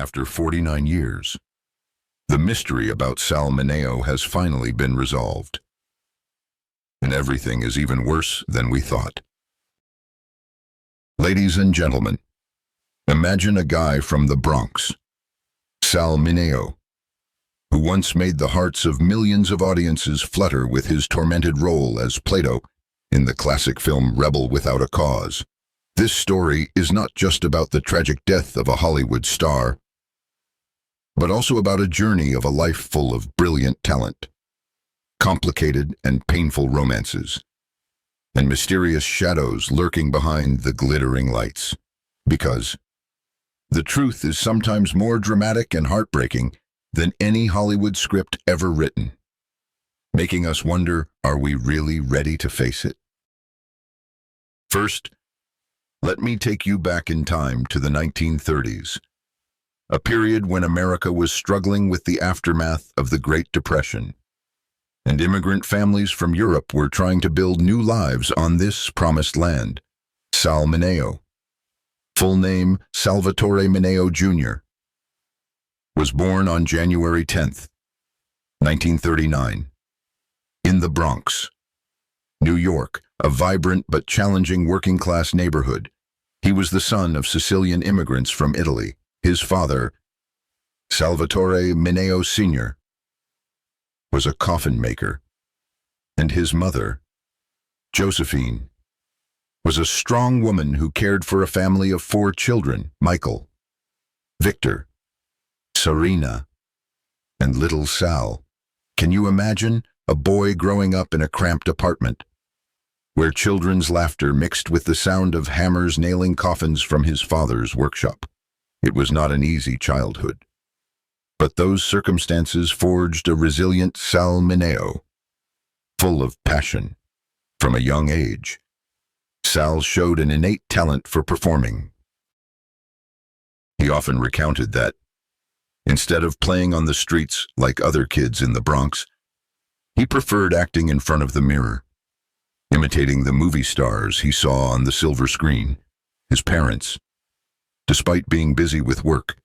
after 49 years. The mystery about Sal Mineo has finally been resolved. And everything is even worse than we thought. Ladies and gentlemen, imagine a guy from the Bronx, Sal Mineo, who once made the hearts of millions of audiences flutter with his tormented role as Plato in the classic film Rebel Without a Cause. This story is not just about the tragic death of a Hollywood star, but also about a journey of a life full of brilliant talent, complicated and painful romances, and mysterious shadows lurking behind the glittering lights. Because the truth is sometimes more dramatic and heartbreaking than any Hollywood script ever written, making us wonder, are we really ready to face it? First, let me take you back in time to the 1930s, a period when America was struggling with the aftermath of the Great Depression, and immigrant families from Europe were trying to build new lives on this promised land. Sal Mineo, full name Salvatore Mineo Jr., was born on January 10th, 1939, in the Bronx, New York, a vibrant but challenging working-class neighborhood. He was the son of Sicilian immigrants from Italy. His father, Salvatore Mineo Sr., was a coffin maker, and his mother, Josephine, was a strong woman who cared for a family of 4 children: Michael, Victor, Serena, and little Sal. Can you imagine a boy growing up in a cramped apartment, where children's laughter mixed with the sound of hammers nailing coffins from his father's workshop? It was not an easy childhood, but those circumstances forged a resilient Sal Mineo, full of passion. From a young age, Sal showed an innate talent for performing. He often recounted that, instead of playing on the streets like other kids in the Bronx, he preferred acting in front of the mirror, imitating the movie stars he saw on the silver screen. His parents, despite being busy with work,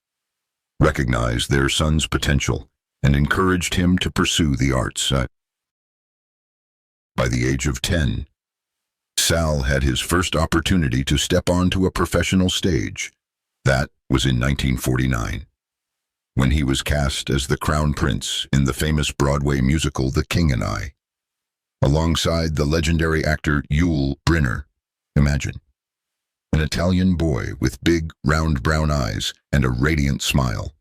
recognized their son's potential and encouraged him to pursue the arts. By the age of 10, Sal had his first opportunity to step onto a professional stage. That was in 1949, when he was cast as the Crown Prince in the famous Broadway musical The King and I, alongside the legendary actor Yul Brynner. Imagine an Italian boy with big, round brown eyes and a radiant smile,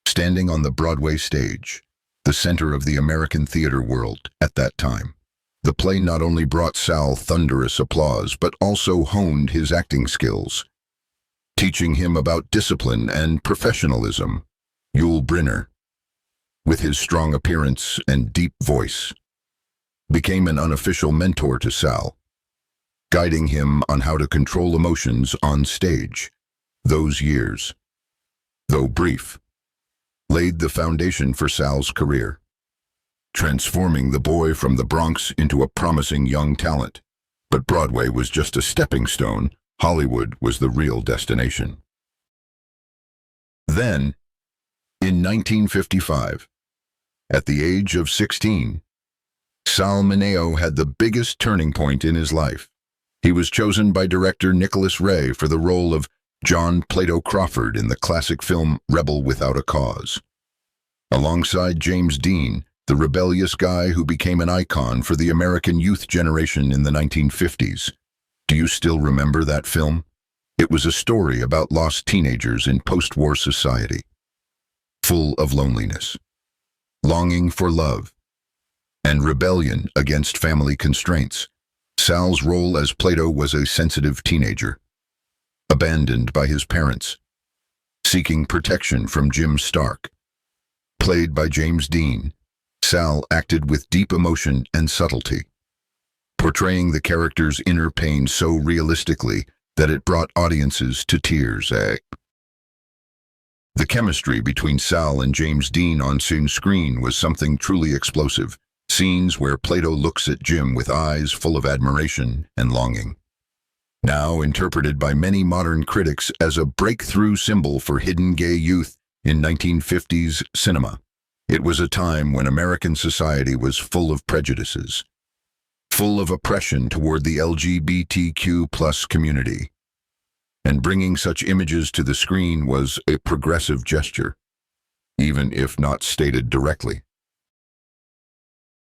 standing on the Broadway stage, the center of the American theater world at that time. The play not only brought Sal thunderous applause, but also honed his acting skills, teaching him about discipline and professionalism. Yul Brynner, with his strong appearance and deep voice, became an unofficial mentor to Sal, guiding him on how to control emotions on stage. Those years, though brief, laid the foundation for Sal's career, transforming the boy from the Bronx into a promising young talent. But Broadway was just a stepping stone. Hollywood was the real destination. Then, in 1955, at the age of 16, Sal Mineo had the biggest turning point in his life. He was chosen by director Nicholas Ray for the role of John Plato Crawford in the classic film Rebel Without a Cause, alongside James Dean, the rebellious guy who became an icon for the American youth generation in the 1950s. Do you still remember that film? It was a story about lost teenagers in post-war society, full of loneliness, longing for love, and rebellion against family constraints. Sal's role as Plato was a sensitive teenager, abandoned by his parents, seeking protection from Jim Stark. Played by James Dean, Sal acted with deep emotion and subtlety, portraying the character's inner pain so realistically that it brought audiences to tears. The chemistry between Sal and James Dean on screen was something truly explosive. Scenes where Plato looks at Jim with eyes full of admiration and longing now interpreted by many modern critics as a breakthrough symbol for hidden gay youth in 1950s cinema. It was a time when American society was full of prejudices, full of oppression toward the LGBTQ+ community. And bringing such images to the screen was a progressive gesture, even if not stated directly.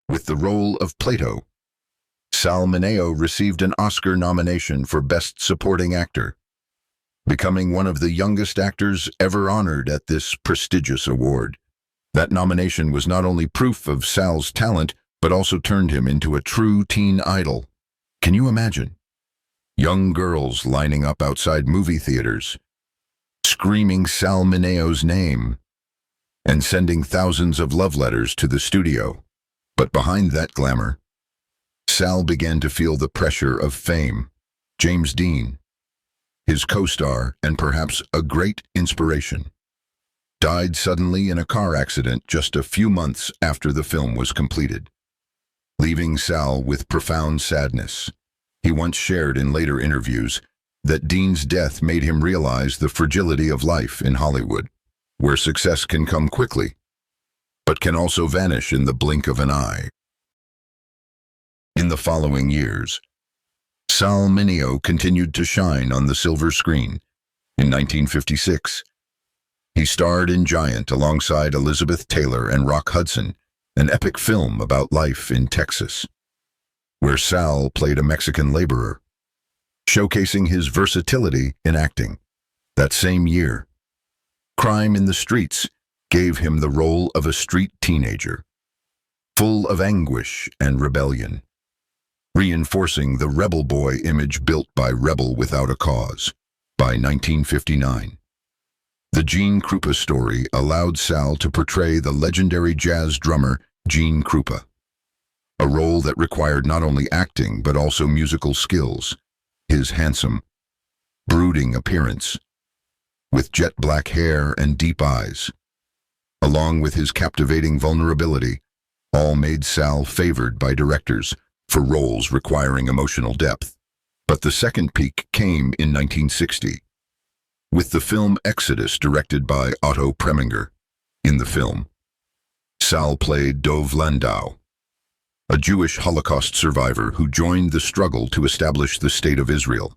With the role of Plato, Sal Mineo received an Oscar nomination for Best Supporting Actor, becoming one of the youngest actors ever honored at this prestigious award. That nomination was not only proof of Sal's talent, but also turned him into a true teen idol. Can you imagine? Young girls lining up outside movie theaters, screaming Sal Mineo's name, and sending thousands of love letters to the studio. But behind that glamour, Sal began to feel the pressure of fame. James Dean, his co-star and perhaps a great inspiration, died suddenly in a car accident just a few months after the film was completed, leaving Sal with profound sadness. He once shared in later interviews that Dean's death made him realize the fragility of life in Hollywood, where success can come quickly, but can also vanish in the blink of an eye. In the following years, Sal Mineo continued to shine on the silver screen. In 1956, he starred in Giant alongside Elizabeth Taylor and Rock Hudson, an epic film about life in Texas, where Sal played a Mexican laborer, showcasing his versatility in acting. That same year, Crime in the Streets gave him the role of a street teenager, full of anguish and rebellion, reinforcing the rebel boy image built by Rebel Without a Cause. By 1959, the Gene Krupa story allowed Sal to portray the legendary jazz drummer Gene Krupa, a role that required not only acting but also musical skills. His handsome, brooding appearance, with jet black hair and deep eyes, along with his captivating vulnerability, all made Sal favored by directors for roles requiring emotional depth. But the second peak came in 1960, with the film Exodus, directed by Otto Preminger. In the film, Sal played Dov Landau, a Jewish Holocaust survivor who joined the struggle to establish the State of Israel.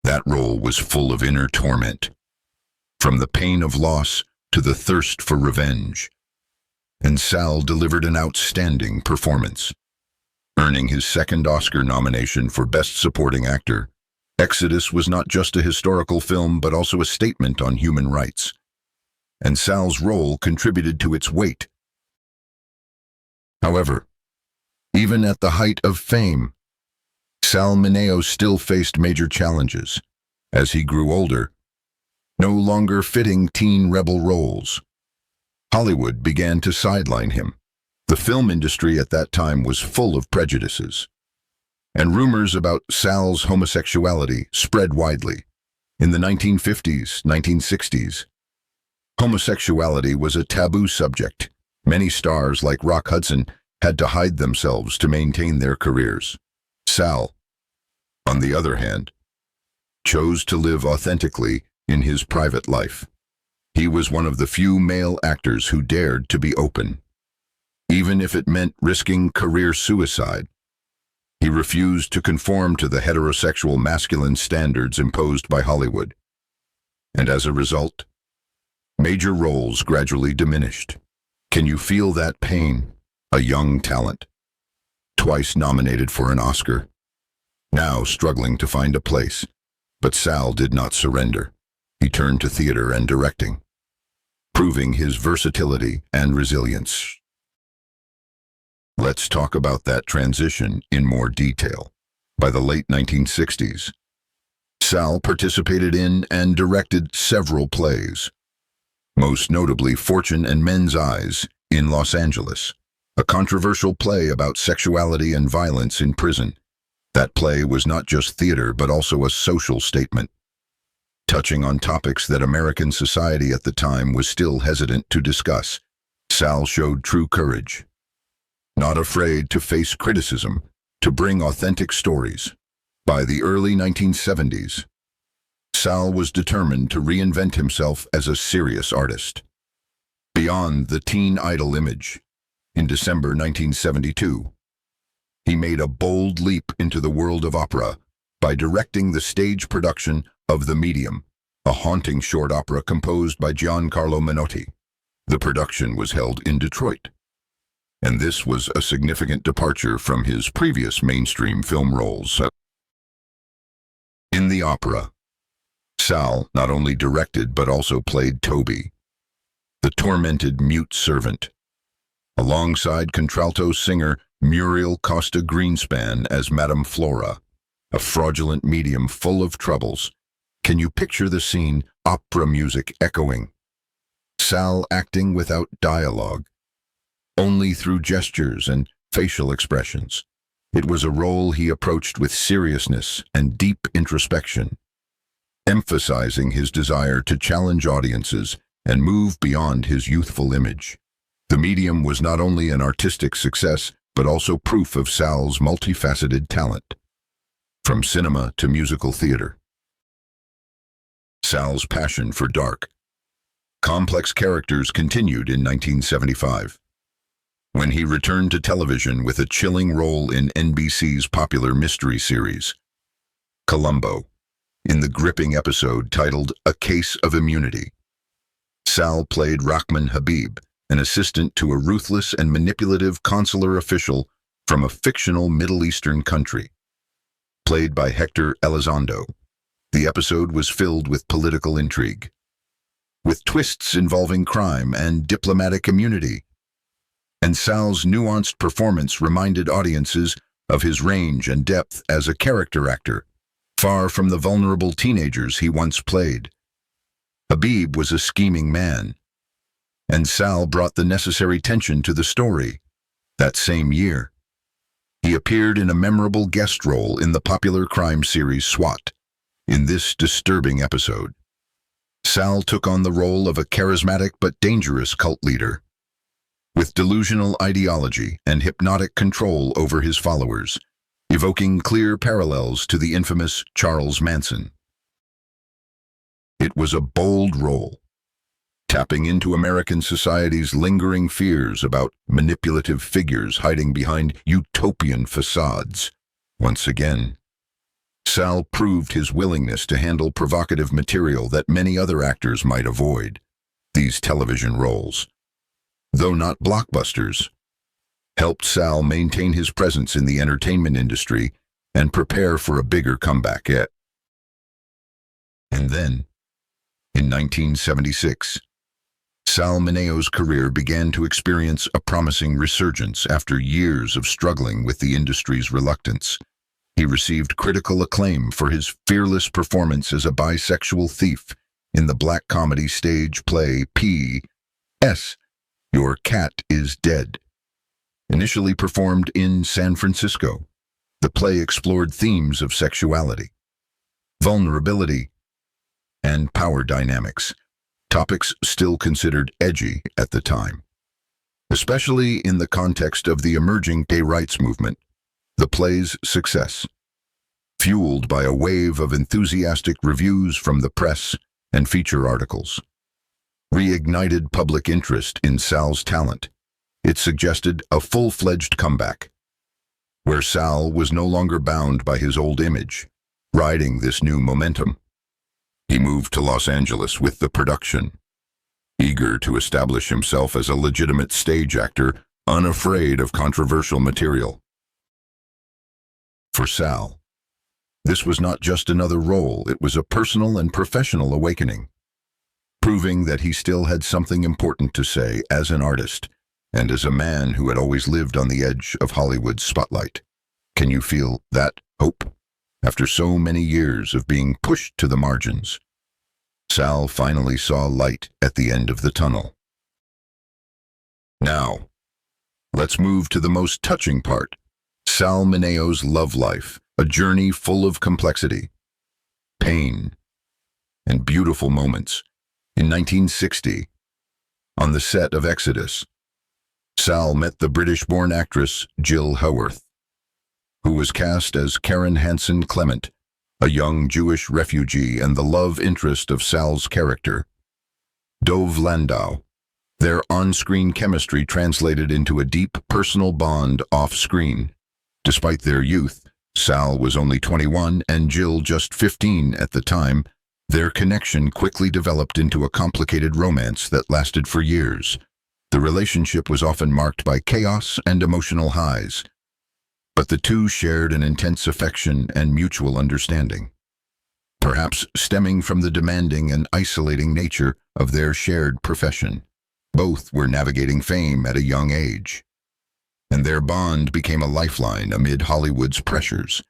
That role was full of inner torment, from the pain of loss to the thirst for revenge, and Sal delivered an outstanding performance, earning his second Oscar nomination for Best Supporting Actor. Exodus was not just a historical film but also a statement on human rights, and Sal's role contributed to its weight. However, even at the height of fame, Sal Mineo still faced major challenges. As he grew older, no longer fitting teen rebel roles, Hollywood began to sideline him. The film industry at that time was full of prejudices, and rumors about Sal's homosexuality spread widely. In the 1950s, 1960s, homosexuality was a taboo subject. Many stars like Rock Hudson had to hide themselves to maintain their careers. Sal, on the other hand, chose to live authentically in his private life. He was one of the few male actors who dared to be open, even if it meant risking career suicide. He refused to conform to the heterosexual masculine standards imposed by Hollywood, and as a result, major roles gradually diminished. Can you feel that pain? A young talent, twice nominated for an Oscar, now struggling to find a place. But Sal did not surrender. He turned to theater and directing, proving his versatility and resilience. Let's talk about that transition in more detail. By the late 1960s, Sal participated in and directed several plays, most notably Fortune and Men's Eyes in Los Angeles, a controversial play about sexuality and violence in prison. That play was not just theater but also a social statement, touching on topics that American society at the time was still hesitant to discuss. Sal showed true courage, not afraid to face criticism, to bring authentic stories. By the early 1970s, Sal was determined to reinvent himself as a serious artist. Beyond the teen idol image, in December 1972, he made a bold leap into the world of opera by directing the stage production of The Medium, a haunting short opera composed by Giancarlo Menotti. The production was held in Detroit, and this was a significant departure from his previous mainstream film roles. In the opera, Sal not only directed but also played Toby, the tormented mute servant, alongside contralto singer Muriel Costa Greenspan as Madame Flora, a fraudulent medium full of troubles. Can you picture the scene, opera music echoing? Sal acting without dialogue, only through gestures and facial expressions. It was a role he approached with seriousness and deep introspection, emphasizing his desire to challenge audiences and move beyond his youthful image. The Medium was not only an artistic success, but also proof of Sal's multifaceted talent. From cinema to musical theater, Sal's passion for dark, complex characters continued in 1975, when he returned to television with a chilling role in NBC's popular mystery series, Columbo, in the gripping episode titled A Case of Immunity. Sal played Rahman Habib, an assistant to a ruthless and manipulative consular official from a fictional Middle Eastern country. Played by Hector Elizondo, the episode was filled with political intrigue, with twists involving crime and diplomatic immunity. And Sal's nuanced performance reminded audiences of his range and depth as a character actor, far from the vulnerable teenagers he once played. Habib was a scheming man, and Sal brought the necessary tension to the story. That same year, he appeared in a memorable guest role in the popular crime series SWAT. In this disturbing episode, Sal took on the role of a charismatic but dangerous cult leader, with delusional ideology and hypnotic control over his followers, evoking clear parallels to the infamous Charles Manson. It was a bold role, tapping into American society's lingering fears about manipulative figures hiding behind utopian facades. Once again, Sal proved his willingness to handle provocative material that many other actors might avoid. These television roles, though not blockbusters, helped Sal maintain his presence in the entertainment industry and prepare for a bigger comeback yet. And then, in 1976, Sal Mineo's career began to experience a promising resurgence after years of struggling with the industry's reluctance. He received critical acclaim for his fearless performance as a bisexual thief in the black comedy stage play P.S. Your Cat is Dead. Initially performed in San Francisco, the play explored themes of sexuality, vulnerability, and power dynamics, topics still considered edgy at the time. Especially in the context of the emerging gay rights movement, the play's success, fueled by a wave of enthusiastic reviews from the press and feature articles, reignited public interest in Sal's talent. It suggested a full-fledged comeback, where Sal was no longer bound by his old image. Riding this new momentum, he moved to Los Angeles with the production, eager to establish himself as a legitimate stage actor, unafraid of controversial material. For Sal, this was not just another role, it was a personal and professional awakening, proving that he still had something important to say as an artist and as a man who had always lived on the edge of Hollywood's spotlight. Can you feel that hope? After so many years of being pushed to the margins, Sal finally saw light at the end of the tunnel. Now, let's move to the most touching part, Sal Mineo's love life, a journey full of complexity, pain, and beautiful moments. In 1960, on the set of Exodus, Sal met the British-born actress Jill Howarth. who was cast as Karen Hansen Clement, a young Jewish refugee and the love interest of Sal's character. Dove Landau. Their on-screen chemistry translated into a deep personal bond off-screen. Despite their youth, Sal was only 21 and Jill just 15 at the time. Their connection quickly developed into a complicated romance that lasted for years. The relationship was often marked by chaos and emotional highs, but the two shared an intense affection and mutual understanding, perhaps stemming from the demanding and isolating nature of their shared profession. Both were navigating fame at a young age, and their bond became a lifeline amid Hollywood's pressures.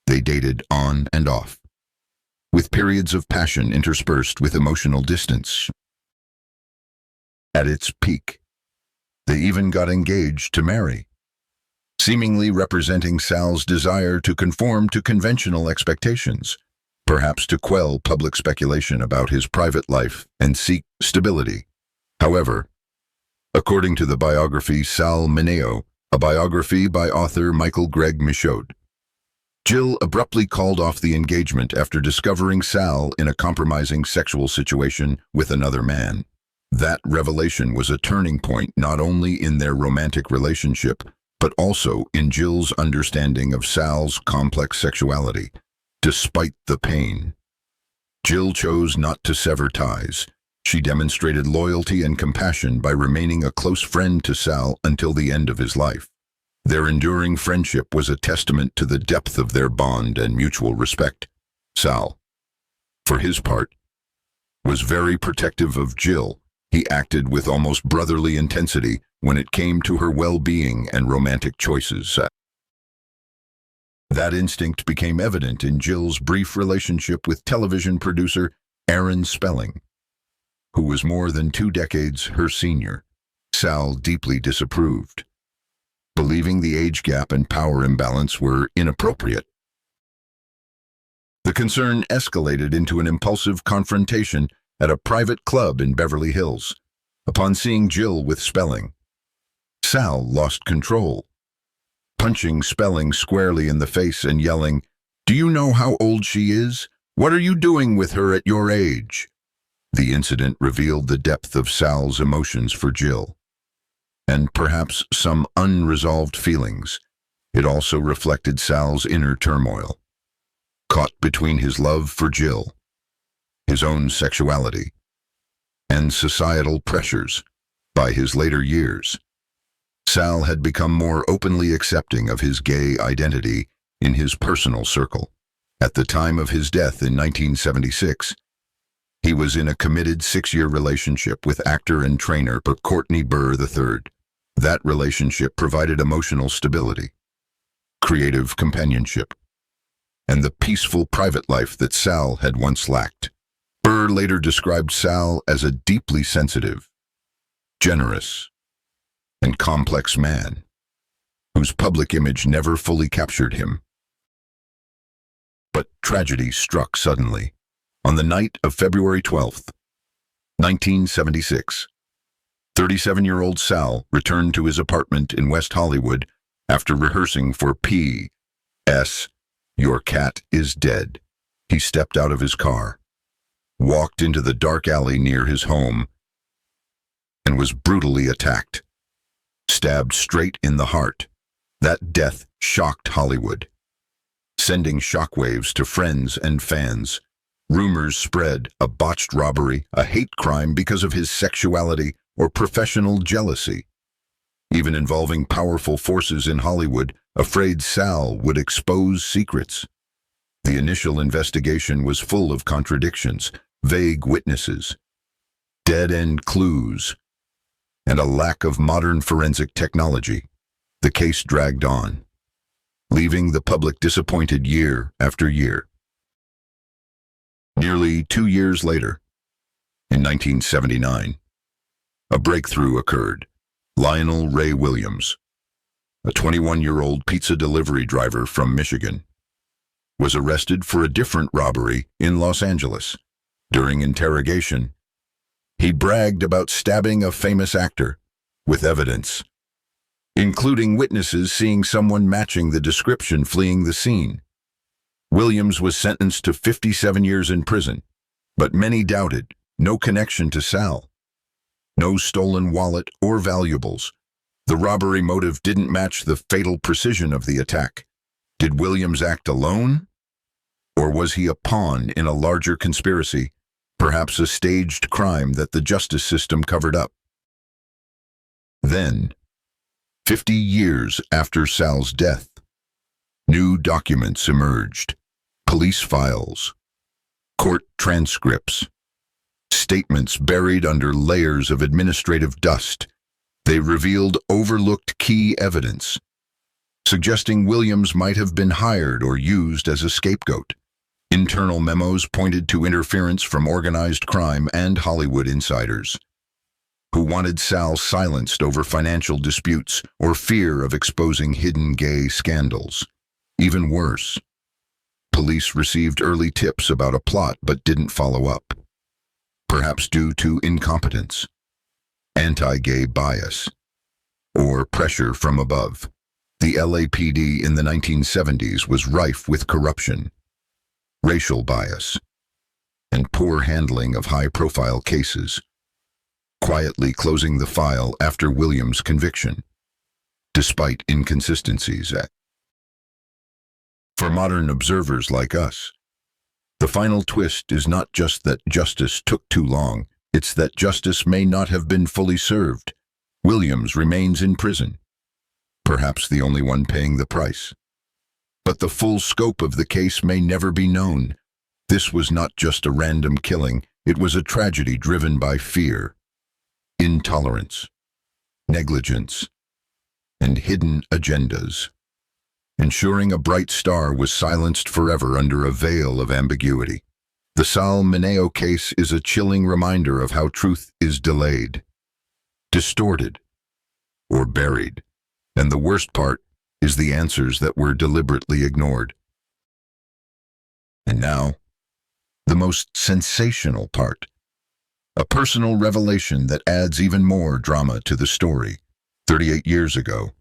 They dated on and off, with periods of passion interspersed with emotional distance. At its peak, they even got engaged to marry, seemingly representing Sal's desire to conform to conventional expectations, perhaps to quell public speculation about his private life and seek stability. However, according to the biography Sal Mineo, a biography by author Michael Gregg Michaud, Jill abruptly called off the engagement after discovering Sal in a compromising sexual situation with another man. That revelation was a turning point not only in their romantic relationship, but also in Jill's understanding of Sal's complex sexuality. Despite the pain, Jill chose not to sever ties. She demonstrated loyalty and compassion by remaining a close friend to Sal until the end of his life. Their enduring friendship was a testament to the depth of their bond and mutual respect. Sal, for his part, was very protective of Jill. He acted with almost brotherly intensity when it came to her well-being and romantic choices. That instinct became evident in Jill's brief relationship with television producer Aaron Spelling, who was more than 2 decades her senior. Sal deeply disapproved, believing the age gap and power imbalance were inappropriate. The concern escalated into an impulsive confrontation at a private club in Beverly Hills. Upon seeing Jill with Spelling, Sal lost control, punching Spelling squarely in the face and yelling, "Do you know how old she is? What are you doing with her at your age?" The incident revealed the depth of Sal's emotions for Jill, and perhaps some unresolved feelings. It also reflected Sal's inner turmoil, caught between his love for Jill, his own sexuality, and societal pressures. By his later years, Sal had become more openly accepting of his gay identity in his personal circle. At the time of his death in 1976, he was in a committed 6-year relationship with actor and trainer Courtney Burr III. That relationship provided emotional stability, creative companionship, and the peaceful private life that Sal had once lacked. Burr later described Sal as a deeply sensitive, generous, and complex man, whose public image never fully captured him. But tragedy struck suddenly. On the night of February 12, 1976, 37-year-old Sal returned to his apartment in West Hollywood after rehearsing for P.S. Your Cat is Dead. He stepped out of his car, walked into the dark alley near his home, and was brutally attacked, stabbed straight in the heart. That death shocked Hollywood, sending shockwaves to friends and fans. Rumors spread, a botched robbery, a hate crime because of his sexuality or professional jealousy, even involving powerful forces in Hollywood, afraid Sal would expose secrets. The initial investigation was full of contradictions, vague witnesses, dead-end clues, and a lack of modern forensic technology. The case dragged on, leaving the public disappointed year after year. Nearly 2 years later, in 1979, a breakthrough occurred. Lionel Ray Williams, a 21-year-old pizza delivery driver from Michigan, was arrested for a different robbery in Los Angeles. During interrogation, he bragged about stabbing a famous actor, with evidence including witnesses seeing someone matching the description fleeing the scene. Williams was sentenced to 57 years in prison, but many doubted. No connection to Sal. No stolen wallet or valuables. The robbery motive didn't match the fatal precision of the attack. Did Williams act alone? Or was he a pawn in a larger conspiracy, perhaps a staged crime that the justice system covered up? Then, 50 years after Sal's death, new documents emerged. Police files, court transcripts, statements buried under layers of administrative dust. They revealed overlooked key evidence, suggesting Williams might have been hired or used as a scapegoat. Internal memos pointed to interference from organized crime and Hollywood insiders, who wanted Sal silenced over financial disputes or fear of exposing hidden gay scandals. Even worse, police received early tips about a plot but didn't follow up, perhaps due to incompetence, anti-gay bias, or pressure from above. The LAPD in the 1970s was rife with corruption, racial bias, and poor handling of high-profile cases, quietly closing the file after Williams' conviction, despite inconsistencies. For modern observers like us, the final twist is not just that justice took too long, it's that justice may not have been fully served. Williams remains in prison, perhaps the only one paying the price. But the full scope of the case may never be known. This was not just a random killing, it was a tragedy driven by fear, intolerance, negligence, and hidden agendas, ensuring a bright star was silenced forever under a veil of ambiguity. The Sal Mineo case is a chilling reminder of how truth is delayed, distorted, or buried. And the worst part is the answers that were deliberately ignored. And now, the most sensational part. A personal revelation that adds even more drama to the story. 38 years ago,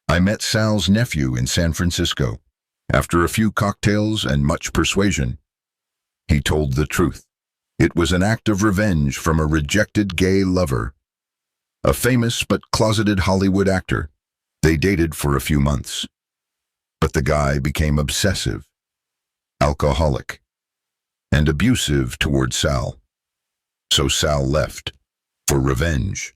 I met Sal's nephew in San Francisco. After a few cocktails and much persuasion, he told the truth. It was an act of revenge from a rejected gay lover, a famous but closeted Hollywood actor. They dated for a few months, but the guy became obsessive, alcoholic, and abusive toward Sal. So Sal left for revenge.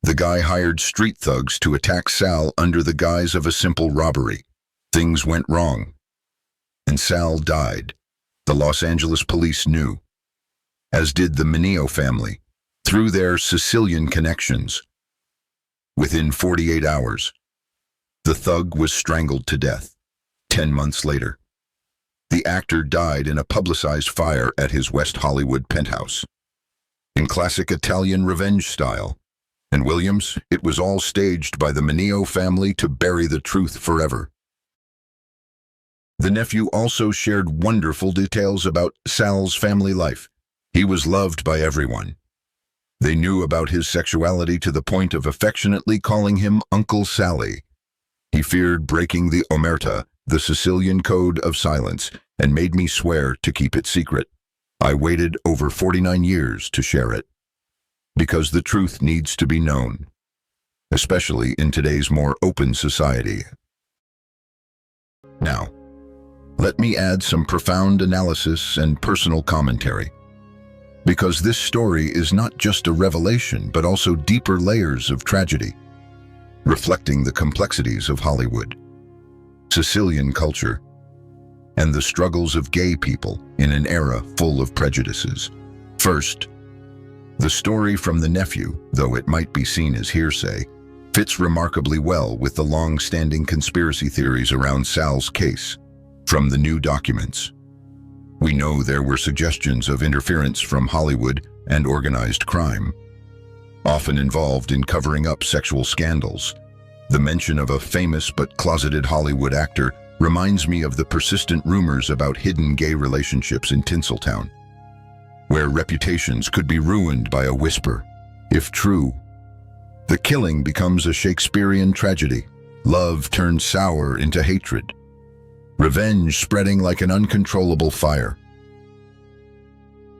The guy hired street thugs to attack Sal under the guise of a simple robbery. Things went wrong, and Sal died. The Los Angeles police knew, as did the Mineo family, through their Sicilian connections. Within 48 hours, the thug was strangled to death. 10 months later, the actor died in a publicized fire at his West Hollywood penthouse. In classic Italian revenge style. And Williams, it was all staged by the Mineo family to bury the truth forever. The nephew also shared wonderful details about Sal's family life. He was loved by everyone. They knew about his sexuality to the point of affectionately calling him Uncle Sally. He feared breaking the omerta, the Sicilian code of silence, and made me swear to keep it secret. I waited over 49 years to share it, because the truth needs to be known, especially in today's more open society. Now, let me add some profound analysis and personal commentary, because this story is not just a revelation, but also deeper layers of tragedy, reflecting the complexities of Hollywood, Sicilian culture, and the struggles of gay people in an era full of prejudices. First, the story from the nephew, though it might be seen as hearsay, fits remarkably well with the long-standing conspiracy theories around Sal's case. From the new documents, we know there were suggestions of interference from Hollywood and organized crime, often involved in covering up sexual scandals. The mention of a famous but closeted Hollywood actor reminds me of the persistent rumors about hidden gay relationships in Tinseltown, where reputations could be ruined by a whisper. If true, The killing becomes a Shakespearean tragedy. Love turns sour into hatred. Revenge spreading like an uncontrollable fire.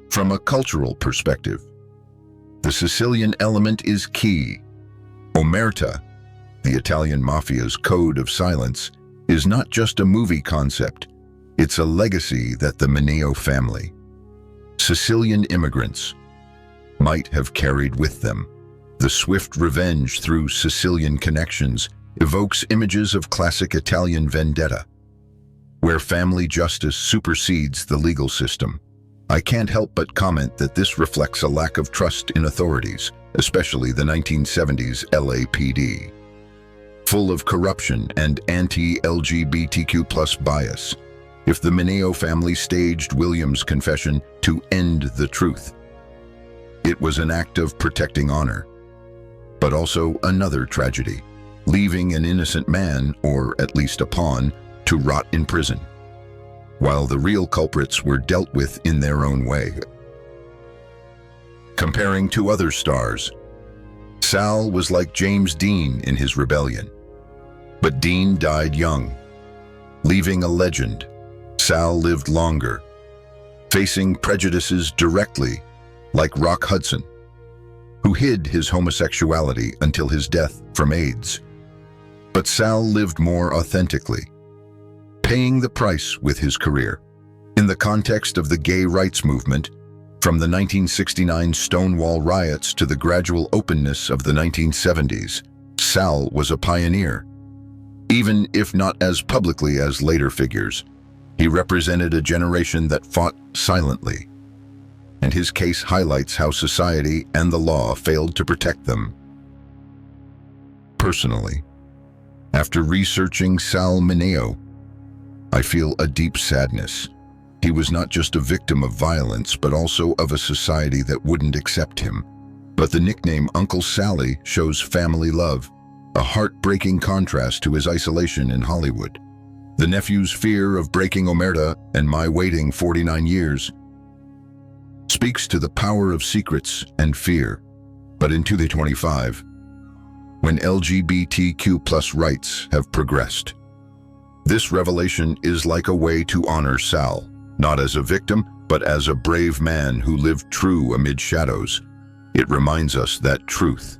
From a cultural perspective, the Sicilian element is key. Omerta, the Italian mafia's code of silence, is not just a movie concept. It's a legacy that the Mineo family, Sicilian immigrants, might have carried with them. The swift revenge through Sicilian connections evokes images of classic Italian vendetta, where family justice supersedes the legal system. I can't help but comment that this reflects a lack of trust in authorities, especially the 1970s LAPD. Full of corruption and anti-LGBTQ+ bias. If the Mineo family staged William's confession to end the truth, it was an act of protecting honor, but also another tragedy, leaving an innocent man, or at least a pawn, to rot in prison, while the real culprits were dealt with in their own way. Comparing to other stars, Sal was like James Dean in his rebellion. But Dean died young, leaving a legend. Sal lived longer, facing prejudices directly, like Rock Hudson, who hid his homosexuality until his death from AIDS. But Sal lived more authentically, paying the price with his career. In the context of the gay rights movement, from the 1969 Stonewall riots to the gradual openness of the 1970s, Sal was a pioneer. Even if not as publicly as later figures, he represented a generation that fought silently, and his case highlights how society and the law failed to protect them. Personally, after researching Sal Mineo, I feel a deep sadness. He was not just a victim of violence, but also of a society that wouldn't accept him. But the nickname Uncle Sally shows family love, a heartbreaking contrast to his isolation in Hollywood. The nephew's fear of breaking omerta and my waiting 49 years speaks to the power of secrets and fear. But in 2025, when LGBTQ+ rights have progressed, this revelation is like a way to honor Sal, not as a victim, but as a brave man who lived true amid shadows. It reminds us that truth,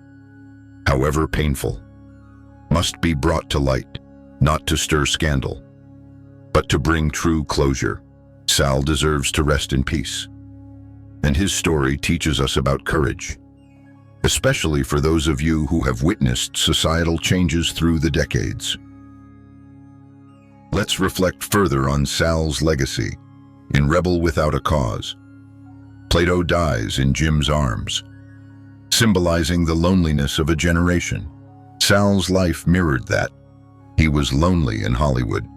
however painful, must be brought to light, not to stir scandal, but to bring true closure. Sal deserves to rest in peace, and his story teaches us about courage, especially for those of you who have witnessed societal changes through the decades. Let's reflect further on Sal's legacy. In Rebel Without a Cause, Plato dies in Jim's arms, symbolizing the loneliness of a generation. Sal's life mirrored that. He was lonely in Hollywood,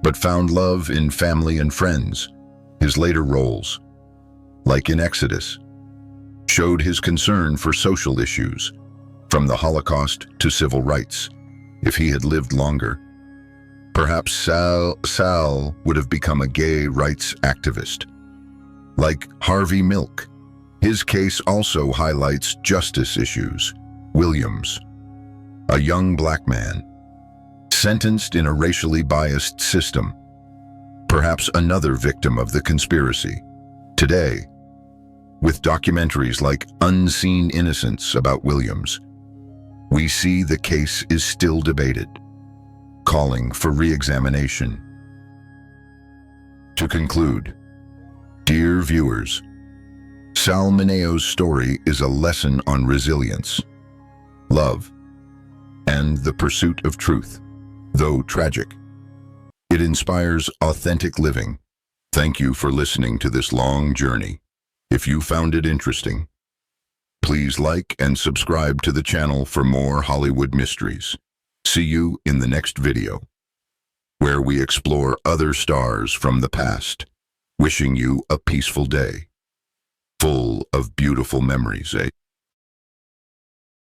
but found love in family and friends. His later roles, like in Exodus, showed his concern for social issues, from the Holocaust to civil rights. If he had lived longer, perhaps Sal would have become a gay rights activist. Like Harvey Milk, his case also highlights justice issues. Williams, a young black man, sentenced in a racially biased system, perhaps another victim of the conspiracy. Today, with documentaries like Unseen Innocence about Williams, we see the case is still debated, calling for re-examination. To conclude, dear viewers, Sal Mineo's story is a lesson on resilience, love, and the pursuit of truth. Though tragic, it inspires authentic living. Thank you for listening to this long journey. If you found it interesting, please like and subscribe to the channel for more Hollywood mysteries. See you in the next video, where we explore other stars from the past. Wishing you a peaceful day, full of beautiful memories,